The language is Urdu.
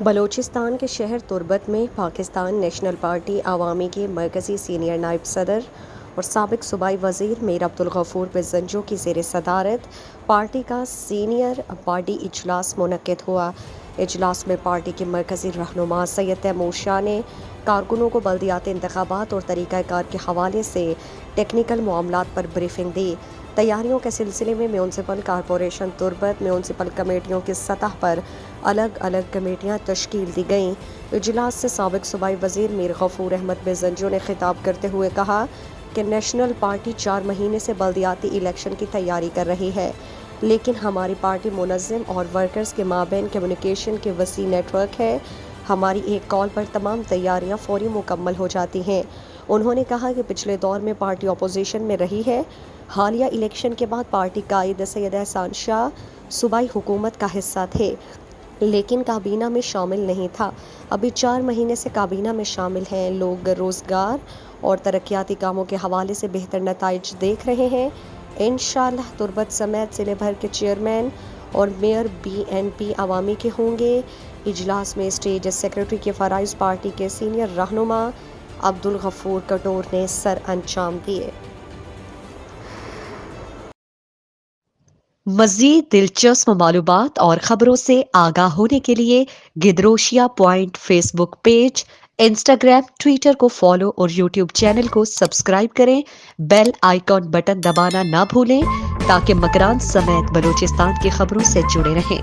بلوچستان کے شہر تربت میں پاکستان نیشنل پارٹی عوامی کے مرکزی سینئر نائب صدر اور سابق صوبائی وزیر میر عبدالغفور بزنجو کی زیر صدارت پارٹی کا سینئر پارٹی اجلاس منعقد ہوا۔ اجلاس میں پارٹی کے مرکزی رہنما سید تیمور شاہ نے کارکنوں کو بلدیاتی انتخابات اور طریقہ کار کے حوالے سے ٹیکنیکل معاملات پر بریفنگ دی۔ تیاریوں کے سلسلے میں میونسپل کارپوریشن تربت میونسپل کمیٹیوں کی سطح پر الگ الگ کمیٹیاں تشکیل دی گئیں۔ اجلاس سے سابق صوبائی وزیر میر غفور احمد بزنجو نے خطاب کرتے ہوئے کہا کہ نیشنل پارٹی 4 مہینے سے بلدیاتی الیکشن کی تیاری کر رہی ہے، لیکن ہماری پارٹی منظم اور ورکرز کے مابین کمیونیکیشن کے وسیع نیٹ ورک ہے۔ ہماری ایک کال پر تمام تیاریاں فوری مکمل ہو جاتی ہیں۔ انہوں نے کہا کہ پچھلے دور میں پارٹی اپوزیشن میں رہی ہے۔ حالیہ الیکشن کے بعد پارٹی قائد سید احسان شاہ صوبائی حکومت کا حصہ تھے، لیکن کابینہ میں شامل نہیں تھا۔ ابھی 4 مہینے سے کابینہ میں شامل ہیں۔ لوگ روزگار اور ترقیاتی کاموں کے حوالے سے بہتر نتائج دیکھ رہے ہیں۔ انشاءاللہ تربت سمیت ضلع بھر کے چیئرمین اور میئر BNP عوامی کے ہوں گے۔ اجلاس میں اسٹیٹ سیکرٹری کے فرائض پارٹی کے سینئر رہنما عبدالغفور کٹور نے سر انجام دیے۔ مزید دلچسپ معلومات اور خبروں سے آگاہ ہونے کے لیے Gedrosia point Facebook page, Instagram, Twitter کو فالو اور یوٹیوب چینل کو سبسکرائب کریں۔ بیل آئیکن بٹن دبانا نہ بھولیں تاکہ مکران سمیت بلوچستان کی خبروں سے جڑے رہیں۔